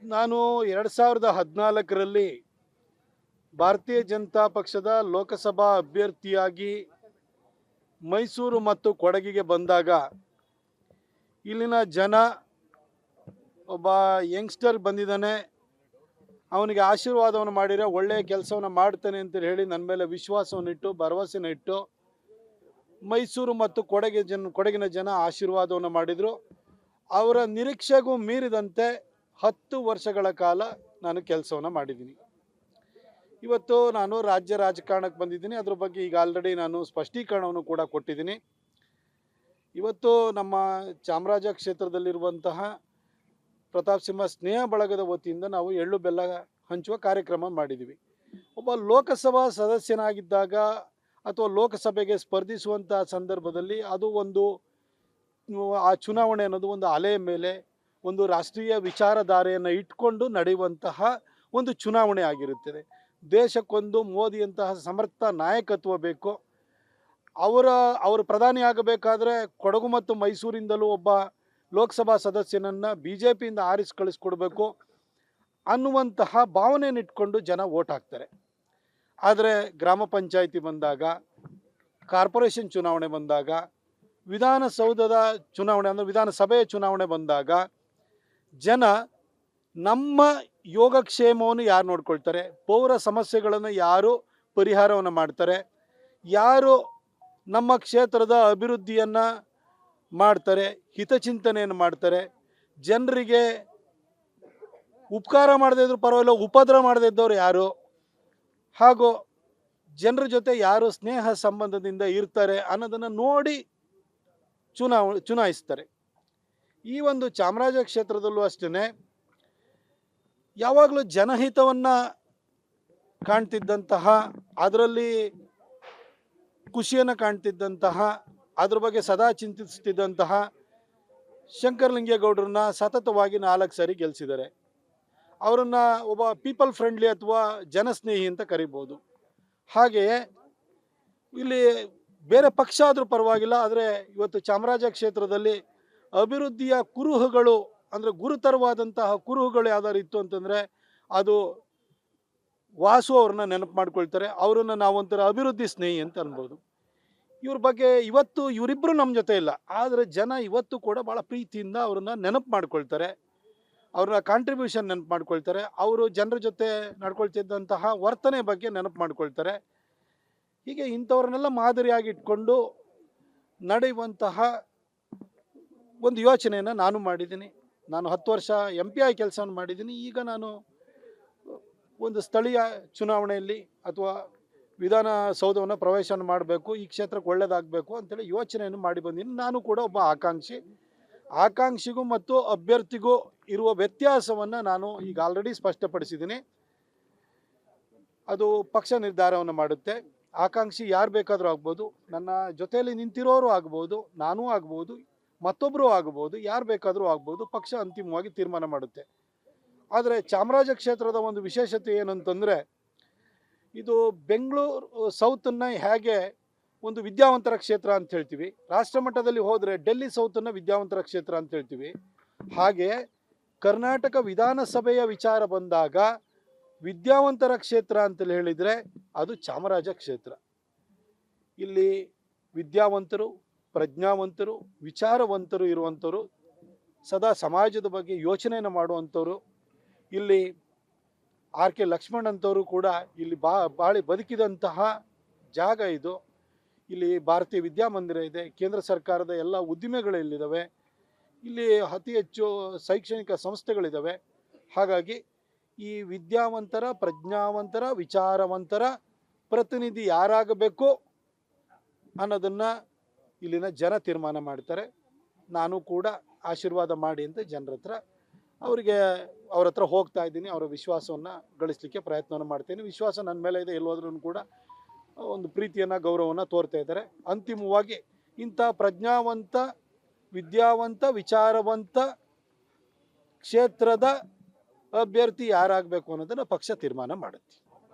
ನಾನು 2014ರಲ್ಲಿ ಭಾರತೀಯ ಜನತಾ ಪಕ್ಷದ ಲೋಕಸಭಾ ಅಭ್ಯರ್ಥಿಯಾಗಿ ಮೈಸೂರು ಮತ್ತು ಕೊಡಗಿಗೆ ಬಂದಾಗ ಇಲ್ಲಿನ ಜನ ಒಬ್ಬ ಯಂಗ್ಸ್ಟರ್ ಬಂದಿದ್ದಾನೆ, ಅವನಿಗೆ ಆಶೀರ್ವಾದವನ್ನು ಮಾಡಿದರೆ ಒಳ್ಳೆಯ ಕೆಲಸವನ್ನು ಮಾಡ್ತಾನೆ ಅಂತ ಹೇಳಿ ನನ್ನ ಮೇಲೆ ವಿಶ್ವಾಸವನ್ನಿಟ್ಟು ಭರವಸೆನ ಇಟ್ಟು ಮೈಸೂರು ಮತ್ತು ಕೊಡಗಿನ ಜನ ಆಶೀರ್ವಾದವನ್ನು ಮಾಡಿದರು. ಅವರ ನಿರೀಕ್ಷೆಗೂ ಮೀರಿದಂತೆ 10 ವರ್ಷಗಳ ಕಾಲ ನಾನು ಕೆಲಸವನ್ನು ಮಾಡಿದ್ದೀನಿ. ಇವತ್ತು ನಾನು ರಾಜ್ಯ ರಾಜಕಾರಣಕ್ಕೆ ಬಂದಿದ್ದೀನಿ. ಅದ್ರ ಬಗ್ಗೆ ಈಗ ಆಲ್ರೆಡಿ ನಾನು ಸ್ಪಷ್ಟೀಕರಣವನ್ನು ಕೂಡ ಕೊಟ್ಟಿದ್ದೀನಿ. ಇವತ್ತು ನಮ್ಮ ಚಾಮರಾಜ ಕ್ಷೇತ್ರದಲ್ಲಿರುವಂತಹ ಪ್ರತಾಪ್ ಸಿಂಹ ಸ್ನೇಹ ಬಳಗದ ವತಿಯಿಂದ ನಾವು ಎಳ್ಳು ಬೆಲ್ಲ ಹಂಚುವ ಕಾರ್ಯಕ್ರಮ ಮಾಡಿದ್ದೀವಿ. ಒಬ್ಬ ಲೋಕಸಭಾ ಸದಸ್ಯನಾಗಿದ್ದಾಗ ಅಥವಾ ಲೋಕಸಭೆಗೆ ಸ್ಪರ್ಧಿಸುವಂಥ ಸಂದರ್ಭದಲ್ಲಿ ಅದು ಒಂದು ಆ ಚುನಾವಣೆ ಅನ್ನೋದು ಒಂದು ಅಲೆಯ ಮೇಲೆ ಒಂದು ರಾಷ್ಟ್ರೀಯ ವಿಚಾರಧಾರೆಯನ್ನು ಇಟ್ಕೊಂಡು ನಡೆಯುವಂತಹ ಒಂದು ಚುನಾವಣೆ ಆಗಿರುತ್ತದೆ. ದೇಶಕ್ಕೊಂದು ಮೋದಿಯಂತಹ ಸಮರ್ಥ ನಾಯಕತ್ವ ಬೇಕು. ಅವರು ಪ್ರಧಾನಿ ಆಗಬೇಕಾದ್ರೆ ಕೊಡಗು ಮತ್ತು ಮೈಸೂರಿಂದಲೂ ಒಬ್ಬ ಲೋಕಸಭಾ ಸದಸ್ಯನನ್ನು BJPಯಿಂದ ಆರಿಸಿ ಕಳಿಸ್ಕೊಡ್ಬೇಕು ಅನ್ನುವಂತಹ ಭಾವನೆಯನ್ನು ಇಟ್ಕೊಂಡು ಜನ ವೋಟ್ ಹಾಕ್ತಾರೆ. ಆದರೆ ಗ್ರಾಮ ಪಂಚಾಯಿತಿ ಬಂದಾಗ, ಕಾರ್ಪೊರೇಷನ್ ಚುನಾವಣೆ ಬಂದಾಗ, ವಿಧಾನಸೌಧದ ಚುನಾವಣೆ ಅಂದರೆ ವಿಧಾನಸಭೆಯ ಚುನಾವಣೆ ಬಂದಾಗ ಜನ ನಮ್ಮ ಯೋಗಕ್ಷೇಮವನ್ನು ಯಾರು ನೋಡ್ಕೊಳ್ತಾರೆ, ಪೌರ ಸಮಸ್ಯೆಗಳನ್ನು ಯಾರು ಪರಿಹಾರವನ್ನು ಮಾಡ್ತಾರೆ, ಯಾರು ನಮ್ಮ ಕ್ಷೇತ್ರದ ಅಭಿವೃದ್ಧಿಯನ್ನು ಮಾಡ್ತಾರೆ, ಹಿತಚಿಂತನೆಯನ್ನು ಮಾಡ್ತಾರೆ, ಜನರಿಗೆ ಉಪಕಾರ ಮಾಡದೇ ಇದ್ರೂ ಪರವಾಗಿಲ್ಲ ಉಪದ್ರ ಮಾಡದೇ ಇದ್ದವ್ರು ಯಾರು, ಹಾಗೂ ಜನರ ಜೊತೆ ಯಾರು ಸ್ನೇಹ ಸಂಬಂಧದಿಂದ ಇರ್ತಾರೆ ಅನ್ನೋದನ್ನು ನೋಡಿ ಚುನಾಯಿಸ್ತಾರೆ. ಈ ಒಂದು ಚಾಮರಾಜ ಕ್ಷೇತ್ರದಲ್ಲೂ ಅಷ್ಟೇ ಯಾವಾಗಲೂ ಜನಹಿತವನ್ನು ಕಾಣ್ತಿದ್ದಂತಹ, ಅದರಲ್ಲಿ ಖುಷಿಯನ್ನು ಕಾಣ್ತಿದ್ದಂತಹ, ಅದ್ರ ಬಗ್ಗೆ ಸದಾ ಚಿಂತಿಸ್ತಿದ್ದಂತಹ ಶಂಕರಲಿಂಗೇಗೌಡರನ್ನ ಸತತವಾಗಿ 4 ಸಾರಿ ಗೆಲ್ಲಿಸಿದ್ದಾರೆ. ಅವರನ್ನು ಒಬ್ಬ ಪೀಪಲ್ ಫ್ರೆಂಡ್ಲಿ ಅಥವಾ ಜನಸ್ನೇಹಿ ಅಂತ ಕರಿಬೋದು. ಹಾಗೆಯೇ ಇಲ್ಲಿ ಬೇರೆ ಪಕ್ಷ ಆದರೂ ಪರವಾಗಿಲ್ಲ, ಆದರೆ ಇವತ್ತು ಚಾಮರಾಜ ಕ್ಷೇತ್ರದಲ್ಲಿ ಅಭಿವೃದ್ಧಿಯ ಕುರುಹುಗಳು ಅಂದರೆ ಗುರುತರವಾದಂತಹ ಕುರುಹುಗಳು ಯಾವ್ದಾರು ಇತ್ತು ಅಂತಂದರೆ ಅದು ವಾಸು ಅವ್ರನ್ನ ನೆನಪು ಮಾಡ್ಕೊಳ್ತಾರೆ. ಅವರನ್ನು ನಾವೊಂಥರ ಅಭಿವೃದ್ಧಿ ಸ್ನೇಹಿ ಅಂತ ಅನ್ಬೋದು. ಇವ್ರ ಬಗ್ಗೆ ಇವತ್ತು ಇವರಿಬ್ಬರು ನಮ್ಮ ಜೊತೆ ಇಲ್ಲ, ಆದರೆ ಜನ ಇವತ್ತು ಕೂಡ ಭಾಳ ಪ್ರೀತಿಯಿಂದ ಅವ್ರನ್ನ ನೆನಪು ಮಾಡ್ಕೊಳ್ತಾರೆ, ಅವ್ರನ್ನ ಕಾಂಟ್ರಿಬ್ಯೂಷನ್ ನೆನಪು ಮಾಡ್ಕೊಳ್ತಾರೆ, ಅವರು ಜನರ ಜೊತೆ ನಡ್ಕೊಳ್ತಿದ್ದಂತಹ ವರ್ತನೆ ಬಗ್ಗೆ ನೆನಪು ಮಾಡ್ಕೊಳ್ತಾರೆ. ಹೀಗೆ ಇಂಥವ್ರನ್ನೆಲ್ಲ ಮಾದರಿಯಾಗಿ ಇಟ್ಕೊಂಡು ನಡೆಯುವಂತಹ ಒಂದು ಯೋಚನೆಯನ್ನು ನಾನು ಮಾಡಿದ್ದೀನಿ. ನಾನು 10 ವರ್ಷ MP ಆಗಿ ಕೆಲಸವನ್ನು ಮಾಡಿದ್ದೀನಿ. ಈಗ ನಾನು ಒಂದು ಸ್ಥಳೀಯ ಚುನಾವಣೆಯಲ್ಲಿ ಅಥವಾ ವಿಧಾನಸೌಧವನ್ನು ಪ್ರವೇಶವನ್ನು ಮಾಡಬೇಕು, ಈ ಕ್ಷೇತ್ರಕ್ಕೆ ಒಳ್ಳೆಯದಾಗಬೇಕು ಅಂತೇಳಿ ಯೋಚನೆಯನ್ನು ಮಾಡಿ ಬಂದಿದ್ದೀನಿ. ನಾನು ಕೂಡ ಒಬ್ಬ ಆಕಾಂಕ್ಷಿಗೂ ಮತ್ತು ಅಭ್ಯರ್ಥಿಗೂ ಇರುವ ವ್ಯತ್ಯಾಸವನ್ನು ನಾನು ಈಗ ಆಲ್ರೆಡಿ ಸ್ಪಷ್ಟಪಡಿಸಿದ್ದೀನಿ. ಅದು ಪಕ್ಷ ನಿರ್ಧಾರವನ್ನು ಮಾಡುತ್ತೆ. ಆಕಾಂಕ್ಷಿ ಯಾರು ಬೇಕಾದರೂ ಆಗ್ಬೋದು, ನನ್ನ ಜೊತೆಯಲ್ಲಿ ನಿಂತಿರೋರು ಆಗ್ಬೋದು, ನಾನೂ ಆಗ್ಬೋದು, ಮತ್ತೊಬ್ಬರು ಆಗ್ಬೋದು, ಯಾರು ಬೇಕಾದರೂ ಆಗ್ಬೋದು. ಪಕ್ಷ ಅಂತಿಮವಾಗಿ ತೀರ್ಮಾನ ಮಾಡುತ್ತೆ. ಆದರೆ ಚಾಮರಾಜ ಕ್ಷೇತ್ರದ ಒಂದು ವಿಶೇಷತೆ ಏನಂತಂದರೆ, ಇದು ಬೆಂಗಳೂರು ಸೌತನ್ನು ಹೇಗೆ ಒಂದು ವಿದ್ಯಾವಂತರ ಕ್ಷೇತ್ರ ಅಂತ ಹೇಳ್ತೀವಿ, ರಾಷ್ಟ್ರ ಮಟ್ಟದಲ್ಲಿ ಹೋದರೆ ಡೆಲ್ಲಿ ಸೌತನ್ನು ವಿದ್ಯಾವಂತರ ಕ್ಷೇತ್ರ ಅಂತ ಹೇಳ್ತೀವಿ, ಹಾಗೆ ಕರ್ನಾಟಕ ವಿಧಾನಸಭೆಯ ವಿಚಾರ ಬಂದಾಗ ವಿದ್ಯಾವಂತರ ಕ್ಷೇತ್ರ ಅಂತೇಳಿ ಹೇಳಿದರೆ ಅದು ಚಾಮರಾಜ ಕ್ಷೇತ್ರ. ಇಲ್ಲಿ ವಿದ್ಯಾವಂತರು, ಪ್ರಜ್ಞಾವಂತರು, ವಿಚಾರವಂತರು ಇರುವಂಥವ್ರು, ಸದಾ ಸಮಾಜದ ಬಗ್ಗೆ ಯೋಚನೆಯನ್ನು ಮಾಡುವಂಥವ್ರು. ಇಲ್ಲಿ RK ಲಕ್ಷ್ಮಣ್ ಅಂತವರು ಕೂಡ ಇಲ್ಲಿ ಬಾಳಿ ಬದುಕಿದಂತಹ ಜಾಗ ಇದು. ಇಲ್ಲಿ ಭಾರತೀಯ ವಿದ್ಯಾಮಂದಿರ ಇದೆ, ಕೇಂದ್ರ ಸರ್ಕಾರದ ಎಲ್ಲ ಉದ್ದಿಮೆಗಳು ಇಲ್ಲಿದ್ದಾವೆ, ಇಲ್ಲಿ ಅತಿ ಹೆಚ್ಚು ಶೈಕ್ಷಣಿಕ ಸಂಸ್ಥೆಗಳಿದ್ದಾವೆ. ಹಾಗಾಗಿ ಈ ವಿದ್ಯಾವಂತರ, ಪ್ರಜ್ಞಾವಂತರ, ವಿಚಾರವಂತರ ಪ್ರತಿನಿಧಿ ಯಾರಾಗಬೇಕು ಅನ್ನೋದನ್ನು ಇಲ್ಲಿನ ಜನ ತೀರ್ಮಾನ ಮಾಡ್ತಾರೆ. ನಾನು ಕೂಡ ಆಶೀರ್ವಾದ ಮಾಡಿ ಅಂತ ಜನರ ಹತ್ರ ಅವ್ರ ಹತ್ರ ಹೋಗ್ತಾ ಇದ್ದೀನಿ. ಅವರ ವಿಶ್ವಾಸವನ್ನು ಗಳಿಸಲಿಕ್ಕೆ ಪ್ರಯತ್ನವನ್ನು ಮಾಡ್ತೀನಿ. ವಿಶ್ವಾಸ ನನ್ನ ಮೇಲೆ ಇದೆ. ಎಲ್ಲೋದ್ರೂ ಕೂಡ ಒಂದು ಪ್ರೀತಿಯನ್ನು, ಗೌರವವನ್ನು ತೋರ್ತಾ ಇದ್ದಾರೆ. ಅಂತಿಮವಾಗಿ ಇಂಥ ಪ್ರಜ್ಞಾವಂತ, ವಿದ್ಯಾವಂತ, ವಿಚಾರವಂತ ಕ್ಷೇತ್ರದ ಅಭ್ಯರ್ಥಿ ಯಾರಾಗಬೇಕು ಅನ್ನೋದನ್ನು ಪಕ್ಷ ತೀರ್ಮಾನ ಮಾಡುತ್ತೆ.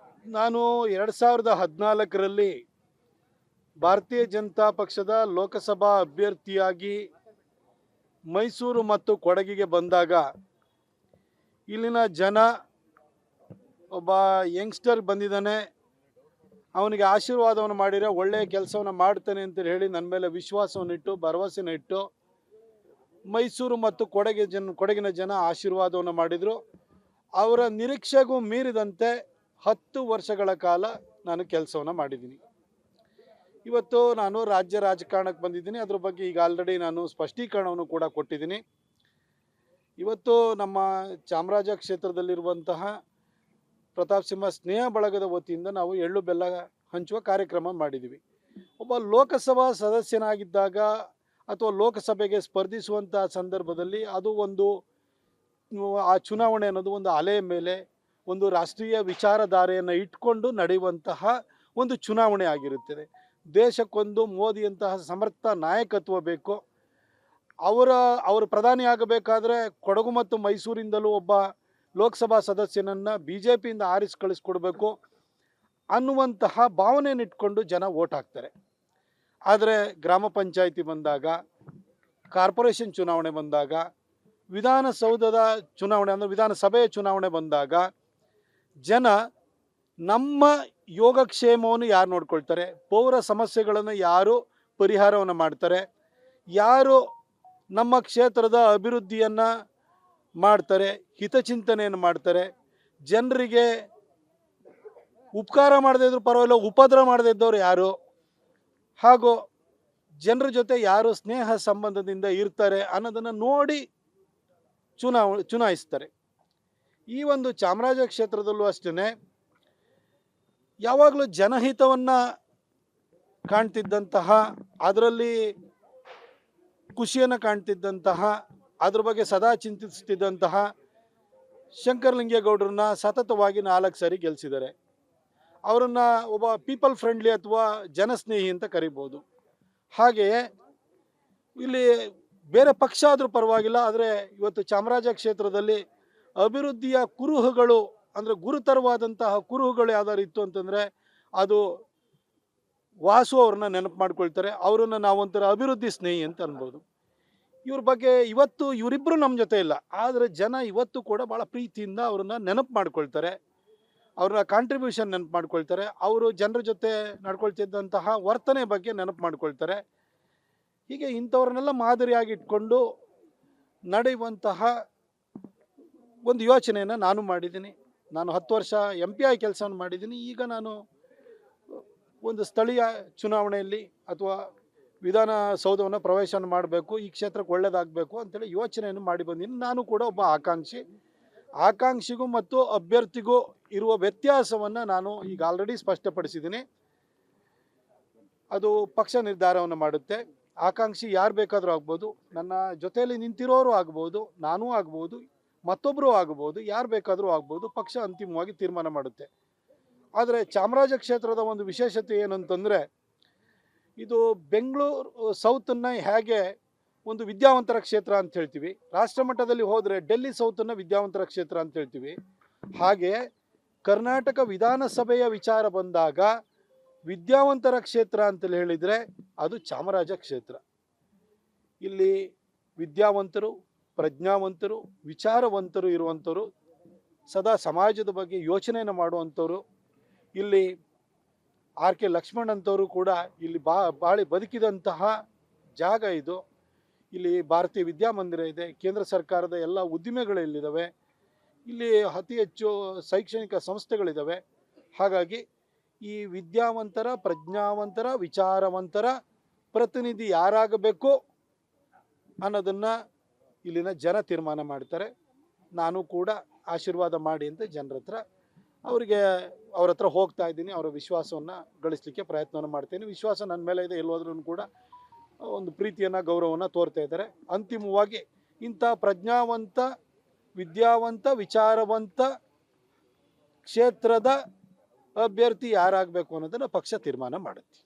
ನಾನು 2014ರಲ್ಲಿ ಭಾರತೀಯ ಜನತಾ ಪಕ್ಷದ ಲೋಕಸಭಾ ಅಭ್ಯರ್ಥಿಯಾಗಿ ಮೈಸೂರು ಮತ್ತು ಕೊಡಗಿಗೆ ಬಂದಾಗ ಇಲ್ಲಿನ ಜನ ಒಬ್ಬ ಯಂಗ್ಸ್ಟರ್ ಬಂದಿದ್ದಾನೆ, ಅವನಿಗೆ ಆಶೀರ್ವಾದವನ್ನು ಮಾಡಿದರೆ ಒಳ್ಳೆಯ ಕೆಲಸವನ್ನು ಮಾಡ್ತಾನೆ ಅಂತ ಹೇಳಿ ನನ್ನ ಮೇಲೆ ವಿಶ್ವಾಸವನ್ನಿಟ್ಟು ಭರವಸೆನ ಇಟ್ಟು ಮೈಸೂರು ಮತ್ತು ಕೊಡಗಿನ ಜನ ಆಶೀರ್ವಾದವನ್ನು ಮಾಡಿದರು. ಅವರ ನಿರೀಕ್ಷೆಗೂ ಮೀರಿದಂತೆ 10 ವರ್ಷಗಳ ಕಾಲ ನಾನು ಕೆಲಸವನ್ನು ಮಾಡಿದ್ದೀನಿ. ಇವತ್ತು ನಾನು ರಾಜ್ಯ ರಾಜಕಾರಣಕ್ಕೆ ಬಂದಿದ್ದೀನಿ. ಅದ್ರ ಬಗ್ಗೆ ಈಗ ಆಲ್ರೆಡಿ ನಾನು ಸ್ಪಷ್ಟೀಕರಣವನ್ನು ಕೂಡ ಕೊಟ್ಟಿದ್ದೀನಿ. ಇವತ್ತು ನಮ್ಮ ಚಾಮರಾಜ ಕ್ಷೇತ್ರದಲ್ಲಿರುವಂತಹ ಪ್ರತಾಪ್ ಸಿಂಹ ಸ್ನೇಹ ಬಳಗದ ವತಿಯಿಂದ ನಾವು ಎಳ್ಳು ಬೆಲ್ಲ ಹಂಚುವ ಕಾರ್ಯಕ್ರಮ ಮಾಡಿದ್ದೀವಿ. ಒಬ್ಬ ಲೋಕಸಭಾ ಸದಸ್ಯನಾಗಿದ್ದಾಗ ಅಥವಾ ಲೋಕಸಭೆಗೆ ಸ್ಪರ್ಧಿಸುವಂಥ ಸಂದರ್ಭದಲ್ಲಿ ಅದು ಒಂದು ಆ ಚುನಾವಣೆ ಅನ್ನೋದು ಒಂದು ಅಲೆಯ ಮೇಲೆ ಒಂದು ರಾಷ್ಟ್ರೀಯ ವಿಚಾರಧಾರೆಯನ್ನು ಇಟ್ಕೊಂಡು ನಡೆಯುವಂತಹ ಒಂದು ಚುನಾವಣೆ ಆಗಿರುತ್ತದೆ. ದೇಶಕ್ಕೊಂದು ಮೋದಿಯಂತಹ ಸಮರ್ಥ ನಾಯಕತ್ವ ಬೇಕು. ಅವರು ಪ್ರಧಾನಿ ಆಗಬೇಕಾದ್ರೆ ಕೊಡಗು ಮತ್ತು ಮೈಸೂರಿಂದಲೂ ಒಬ್ಬ ಲೋಕಸಭಾ ಸದಸ್ಯನನ್ನು BJPಯಿಂದ ಆರಿಸಿ ಕಳಿಸ್ಕೊಡ್ಬೇಕು ಅನ್ನುವಂತಹ ಭಾವನೆಯನ್ನಿಟ್ಕೊಂಡು ಜನ ವೋಟ್ ಹಾಕ್ತಾರೆ. ಆದರೆ ಗ್ರಾಮ ಪಂಚಾಯಿತಿ ಬಂದಾಗ, ಕಾರ್ಪೊರೇಷನ್ ಚುನಾವಣೆ ಬಂದಾಗ, ವಿಧಾನಸೌಧದ ಚುನಾವಣೆ ಅಂದರೆ ವಿಧಾನಸಭೆಯ ಚುನಾವಣೆ ಬಂದಾಗ ಜನ ನಮ್ಮ ಯೋಗಕ್ಷೇಮವನ್ನು ಯಾರು ನೋಡ್ಕೊಳ್ತಾರೆ, ಪೌರ ಸಮಸ್ಯೆಗಳನ್ನು ಯಾರು ಪರಿಹಾರವನ್ನು ಮಾಡ್ತಾರೆ, ಯಾರು ನಮ್ಮ ಕ್ಷೇತ್ರದ ಅಭಿವೃದ್ಧಿಯನ್ನು ಮಾಡ್ತಾರೆ, ಹಿತಚಿಂತನೆಯನ್ನು ಮಾಡ್ತಾರೆ, ಜನರಿಗೆ ಉಪಕಾರ ಮಾಡದೇ ಇದ್ರೂ ಪರವಾಗಿಲ್ಲ ಉಪದ್ರ ಮಾಡದೇ ಇದ್ದವ್ರು ಯಾರು, ಹಾಗೂ ಜನರ ಜೊತೆ ಯಾರು ಸ್ನೇಹ ಸಂಬಂಧದಿಂದ ಇರ್ತಾರೆ ಅನ್ನೋದನ್ನು ನೋಡಿ ಚುನಾಯಿಸ್ತಾರೆ. ಈ ಒಂದು ಚಾಮರಾಜ ಕ್ಷೇತ್ರದಲ್ಲೂ ಅಷ್ಟೇ ಯಾವಾಗಲೂ ಜನಹಿತವನ್ನು ಕಾಣ್ತಿದ್ದಂತಹ, ಅದರಲ್ಲಿ ಖುಷಿಯನ್ನು ಕಾಣ್ತಿದ್ದಂತಹ, ಅದ್ರ ಬಗ್ಗೆ ಸದಾ ಚಿಂತಿಸ್ತಿದ್ದಂತಹ ಶಂಕರಲಿಂಗೇಗೌಡರನ್ನ ಸತತವಾಗಿ 4 ಸಾರಿ ಗೆಲ್ಲಿಸಿದ್ದಾರೆ. ಅವರನ್ನು ಒಬ್ಬ ಪೀಪಲ್ ಫ್ರೆಂಡ್ಲಿ ಅಥವಾ ಜನಸ್ನೇಹಿ ಅಂತ ಕರಿಬೋದು. ಹಾಗೆಯೇ ಇಲ್ಲಿ ಬೇರೆ ಪಕ್ಷ ಆದರೂ ಪರವಾಗಿಲ್ಲ, ಆದರೆ ಇವತ್ತು ಚಾಮರಾಜ ಕ್ಷೇತ್ರದಲ್ಲಿ ಅಭಿವೃದ್ಧಿಯ ಕುರುಹುಗಳು ಅಂದರೆ ಗುರುತರವಾದಂತಹ ಕುರುಹುಗಳು ಯಾವ್ದಾರು ಇತ್ತು ಅಂತಂದರೆ ಅದು ವಾಸು ಅವ್ರನ್ನ ನೆನಪು ಮಾಡ್ಕೊಳ್ತಾರೆ. ಅವರನ್ನು ನಾವೊಂಥರ ಅಭಿವೃದ್ಧಿ ಸ್ನೇಹಿ ಅಂತ ಅನ್ಬೋದು. ಇವ್ರ ಬಗ್ಗೆ ಇವರಿಬ್ಬರು ನಮ್ಮ ಜೊತೆ ಇಲ್ಲ, ಆದರೆ ಜನ ಇವತ್ತು ಕೂಡ ಭಾಳ ಪ್ರೀತಿಯಿಂದ ಅವ್ರನ್ನ ನೆನಪು ಮಾಡ್ಕೊಳ್ತಾರೆ, ಅವರ ಕಾಂಟ್ರಿಬ್ಯೂಷನ್ ನೆನಪು ಮಾಡ್ಕೊಳ್ತಾರೆ, ಅವರು ಜನರ ಜೊತೆ ನಡ್ಕೊಳ್ತಿದ್ದಂತಹ ವರ್ತನೆ ಬಗ್ಗೆ ನೆನಪು ಮಾಡ್ಕೊಳ್ತಾರೆ. ಹೀಗೆ ಇಂಥವ್ರನ್ನೆಲ್ಲ ಮಾದರಿಯಾಗಿ ಇಟ್ಕೊಂಡು ನಡೆಯುವಂತಹ ಒಂದು ಯೋಚನೆಯನ್ನು ನಾನು ಮಾಡಿದ್ದೀನಿ. ನಾನು 10 ವರ್ಷ MP ಆಗಿ ಕೆಲಸವನ್ನು ಮಾಡಿದ್ದೀನಿ. ಈಗ ನಾನು ಒಂದು ಸ್ಥಳೀಯ ಚುನಾವಣೆಯಲ್ಲಿ ಅಥವಾ ವಿಧಾನಸೌಧವನ್ನು ಪ್ರವೇಶನ ಮಾಡಬೇಕು, ಈ ಕ್ಷೇತ್ರಕ್ಕೆ ಒಳ್ಳೆಯದಾಗಬೇಕು ಅಂತೇಳಿ ಯೋಚನೆಯನ್ನು ಮಾಡಿ ಬಂದಿದ್ದೀನಿ. ನಾನು ಕೂಡ ಒಬ್ಬ ಆಕಾಂಕ್ಷಿಗೂ ಮತ್ತು ಅಭ್ಯರ್ಥಿಗೂ ಇರುವ ವ್ಯತ್ಯಾಸವನ್ನು ನಾನು ಈಗ ಆಲ್ರೆಡಿ ಸ್ಪಷ್ಟಪಡಿಸಿದ್ದೀನಿ. ಅದು ಪಕ್ಷ ನಿರ್ಧಾರವನ್ನು ಮಾಡುತ್ತೆ. ಆಕಾಂಕ್ಷಿ ಯಾರು ಬೇಕಾದರೂ ಆಗ್ಬೋದು, ನನ್ನ ಜೊತೆಯಲ್ಲಿ ನಿಂತಿರೋರು ಆಗ್ಬೋದು, ನಾನೂ ಆಗ್ಬೋದು, ಮತ್ತೊಬ್ಬರು ಆಗ್ಬೋದು, ಯಾರು ಬೇಕಾದರೂ ಆಗ್ಬೋದು. ಪಕ್ಷ ಅಂತಿಮವಾಗಿ ತೀರ್ಮಾನ ಮಾಡುತ್ತೆ. ಆದರೆ ಚಾಮರಾಜ ಕ್ಷೇತ್ರದ ಒಂದು ವಿಶೇಷತೆ ಏನಂತಂದರೆ, ಇದು ಬೆಂಗಳೂರು ಸೌತನ್ನು ಹೇಗೆ ಒಂದು ವಿದ್ಯಾವಂತರ ಕ್ಷೇತ್ರ ಅಂತ ಹೇಳ್ತೀವಿ, ರಾಷ್ಟ್ರ ಮಟ್ಟದಲ್ಲಿ ಹೋದರೆ ಡೆಲ್ಲಿ ಸೌತನ್ನು ವಿದ್ಯಾವಂತರ ಕ್ಷೇತ್ರ ಅಂತ ಹೇಳ್ತೀವಿ, ಹಾಗೆ ಕರ್ನಾಟಕ ವಿಧಾನಸಭೆಯ ವಿಚಾರ ಬಂದಾಗ ವಿದ್ಯಾವಂತರ ಕ್ಷೇತ್ರ ಅಂತೇಳಿ ಹೇಳಿದರೆ ಅದು ಚಾಮರಾಜ ಕ್ಷೇತ್ರ. ಇಲ್ಲಿ ವಿದ್ಯಾವಂತರು, ಪ್ರಜ್ಞಾವಂತರು, ವಿಚಾರವಂತರು ಇರುವಂಥವ್ರು, ಸದಾ ಸಮಾಜದ ಬಗ್ಗೆ ಯೋಚನೆಯನ್ನು ಮಾಡುವಂಥವ್ರು. ಇಲ್ಲಿ RK ಲಕ್ಷ್ಮಣ್ ಅಂತವರು ಕೂಡ ಇಲ್ಲಿ ಬಾಳಿ ಬದುಕಿದಂತಹ ಜಾಗ ಇದು. ಇಲ್ಲಿ ಭಾರತೀಯ ವಿದ್ಯಾಮಂದಿರ ಇದೆ, ಕೇಂದ್ರ ಸರ್ಕಾರದ ಎಲ್ಲ ಉದ್ದಿಮೆಗಳು ಇಲ್ಲಿದ್ದಾವೆ, ಇಲ್ಲಿ ಅತಿ ಹೆಚ್ಚು ಶೈಕ್ಷಣಿಕ ಸಂಸ್ಥೆಗಳಿದ್ದಾವೆ. ಹಾಗಾಗಿ ಈ ವಿದ್ಯಾವಂತರ, ಪ್ರಜ್ಞಾವಂತರ, ವಿಚಾರವಂತರ ಪ್ರತಿನಿಧಿ ಯಾರಾಗಬೇಕು ಅನ್ನೋದನ್ನು ಇಲ್ಲಿನ ಜನ ತೀರ್ಮಾನ ಮಾಡ್ತಾರೆ. ನಾನು ಕೂಡ ಆಶೀರ್ವಾದ ಮಾಡಿ ಅಂತ ಜನರ ಹತ್ರ ಅವ್ರ ಹತ್ರ ಹೋಗ್ತಾ ಇದ್ದೀನಿ. ಅವರ ವಿಶ್ವಾಸವನ್ನು ಗಳಿಸಲಿಕ್ಕೆ ಪ್ರಯತ್ನವನ್ನು ಮಾಡ್ತೇನೆ. ವಿಶ್ವಾಸ ನನ್ನ ಮೇಲೆ ಇದೆ. ಎಲ್ಲೋದ್ರೂ ಕೂಡ ಒಂದು ಪ್ರೀತಿಯನ್ನು, ಗೌರವವನ್ನು ತೋರ್ತಾ ಇದ್ದಾರೆ. ಅಂತಿಮವಾಗಿ ಇಂಥ ಪ್ರಜ್ಞಾವಂತ, ವಿದ್ಯಾವಂತ, ವಿಚಾರವಂತ ಕ್ಷೇತ್ರದ ಅಭ್ಯರ್ಥಿ ಯಾರಾಗಬೇಕು ಅನ್ನೋದನ್ನು ಪಕ್ಷ ತೀರ್ಮಾನ ಮಾಡುತ್ತೆ.